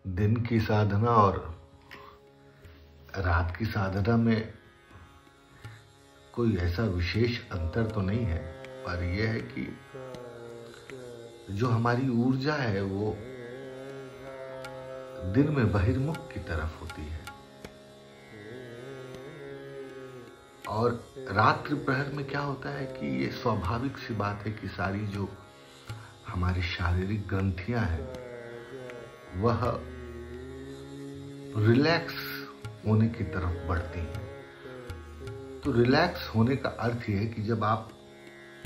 दिन की साधना और रात की साधना में कोई ऐसा विशेष अंतर तो नहीं है, पर यह है कि जो हमारी ऊर्जा है वो दिन में बहिर्मुख की तरफ होती है और रात्रि प्रहर में क्या होता है कि ये स्वाभाविक सी बात है कि सारी जो हमारी शारीरिक ग्रंथियां हैं वह रिलैक्स होने की तरफ बढ़ती हैं। तो रिलैक्स होने का अर्थ यह है कि जब आप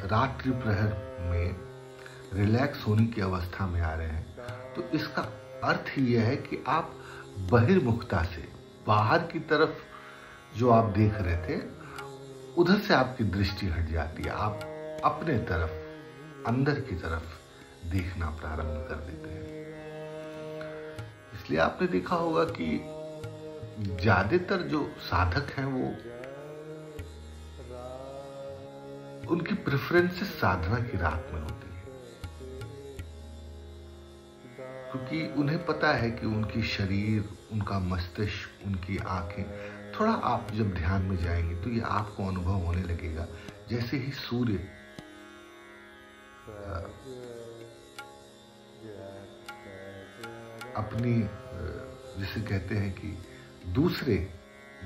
रात्रि प्रहर में रिलैक्स होने की अवस्था में आ रहे हैं तो इसका अर्थ ही यह है कि आप बहिर्मुखता से बाहर की तरफ जो आप देख रहे थे उधर से आपकी दृष्टि हट जाती है। आप अपने तरफ अंदर की तरफ देखना प्रारंभ कर देते हैं। इसलिए आपने देखा होगा कि ज्यादातर जो साधक हैं वो उनकी प्रेफरेंसेस साधना की रात में होती है, क्योंकि उन्हें पता है कि उनकी शरीर, उनका मस्तिष्क, उनकी आंखें, थोड़ा आप जब ध्यान में जाएंगे तो ये आपको अनुभव होने लगेगा जैसे ही सूर्य अपनी जिसे कहते हैं कि दूसरे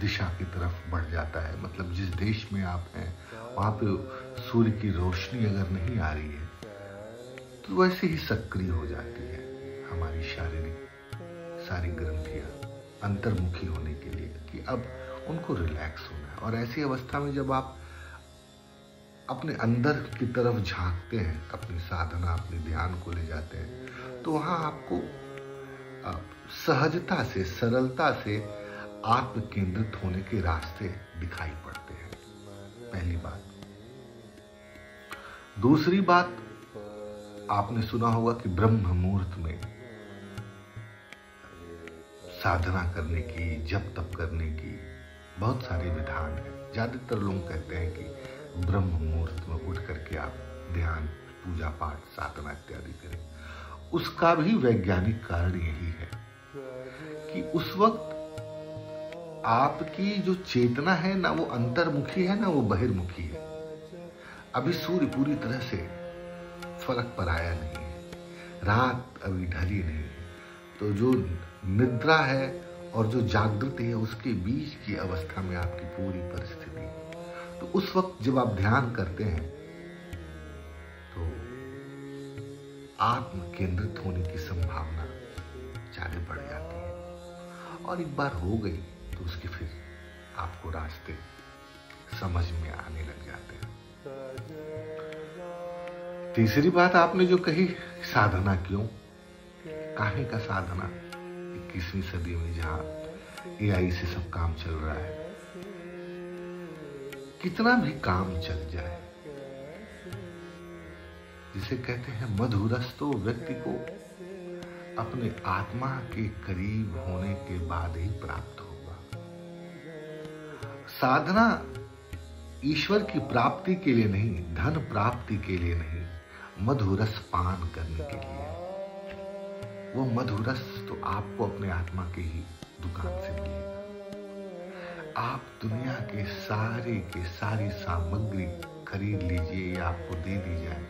दिशा की तरफ बढ़ जाता है। मतलब जिस देश में आप हैं वहां पे सूर्य की रोशनी अगर नहीं आ रही है तो वैसे ही सक्रिय हो जाती है हमारी शारीरिक सारी ग्रंथियां अंतर्मुखी होने के लिए कि अब उनको रिलैक्स होना है। और ऐसी अवस्था में जब आप अपने अंदर की तरफ झांकते हैं, अपनी साधना, अपने ध्यान को ले जाते हैं, तो वहां आपको सहजता से, सरलता से आत्म केंद्रित होने के रास्ते दिखाई पड़ते हैं। पहली बात। दूसरी बात, आपने सुना होगा कि ब्रह्म मुहूर्त में साधना करने की, जप तप करने की बहुत सारे विधान हैं। ज्यादातर लोग कहते हैं कि ब्रह्म मुहूर्त में उठ करके आप ध्यान, पूजा पाठ, साधना इत्यादि करें। उसका भी वैज्ञानिक कारण यही है कि उस वक्त आपकी जो चेतना है ना वो अंतर्मुखी है ना वो बहिर्मुखी है। अभी सूर्य पूरी तरह से फलक पर आया नहीं है, रात अभी ढली नहीं है, तो जो निद्रा है और जो जागृति है उसके बीच की अवस्था में आपकी पूरी परिस्थिति है। तो उस वक्त जब आप ध्यान करते हैं तो आत्म केंद्रित होने की संभावना ज्यादा बढ़ जाती है और एक बार हो गई तो उसके फिर आपको रास्ते समझ में आने लग जाते हैं। तीसरी बात आपने जो कही, साधना क्यों, काहे का साधना। 21वीं सदी में जहां AI से सब काम चल रहा है, कितना भी काम चल जाए, जिसे कहते हैं मधुरस, तो व्यक्ति को अपने आत्मा के करीब होने के बाद ही प्राप्त होगा। साधना ईश्वर की प्राप्ति के लिए नहीं, धन प्राप्ति के लिए नहीं, मधुरस पान करने के लिए। वो मधुरस तो आपको अपने आत्मा के ही दुकान से मिलेगा। आप दुनिया के सारी सामग्री खरीद लीजिए या आपको दे दी जाए,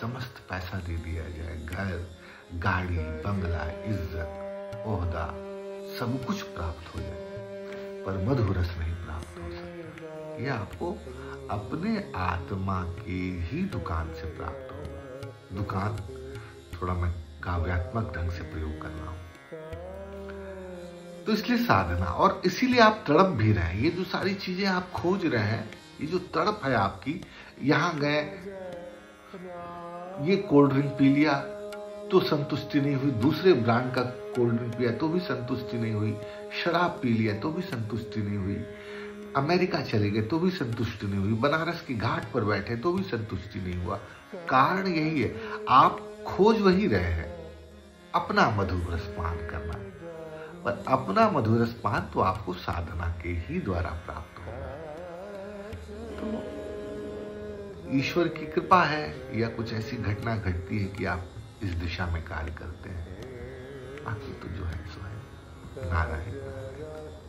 समस्त पैसा दे दिया जाए, घर, गाड़ी, बंगला, इज्जत, ओहदा, सब कुछ प्राप्त हो जाए, पर मधुरस नहीं प्राप्त हो सकता। यह आपको अपने आत्मा के ही दुकान से प्राप्त होगा। दुकान थोड़ा मैं काव्यात्मक ढंग से प्रयोग कर रहा हूं। तो इसलिए साधना, और इसीलिए आप तड़प भी रहे हैं। ये जो सारी चीजें आप खोज रहे हैं, ये जो तड़प है आपकी, यहां गए, ये कोल्ड ड्रिंक पी लिया तो संतुष्टि नहीं हुई, दूसरे ब्रांड का कोल्ड ड्रिंक पिया तो भी संतुष्टि नहीं हुई, शराब पी लिया तो भी संतुष्टि नहीं हुई, अमेरिका चले गए तो भी संतुष्टि नहीं हुई, बनारस की घाट पर बैठे तो भी संतुष्टि नहीं हुआ। कारण यही है, आप खोज वही रहे हैं, अपना मधुर रसपान करना। पर अपना मधुर रसपान तो आपको साधना के ही द्वारा प्राप्त होगा। तो ईश्वर की कृपा है या कुछ ऐसी घटना घटती है कि आप इस दिशा में कार्य करते हैं। बाकी तो जो है सो है। नारायण नारायण।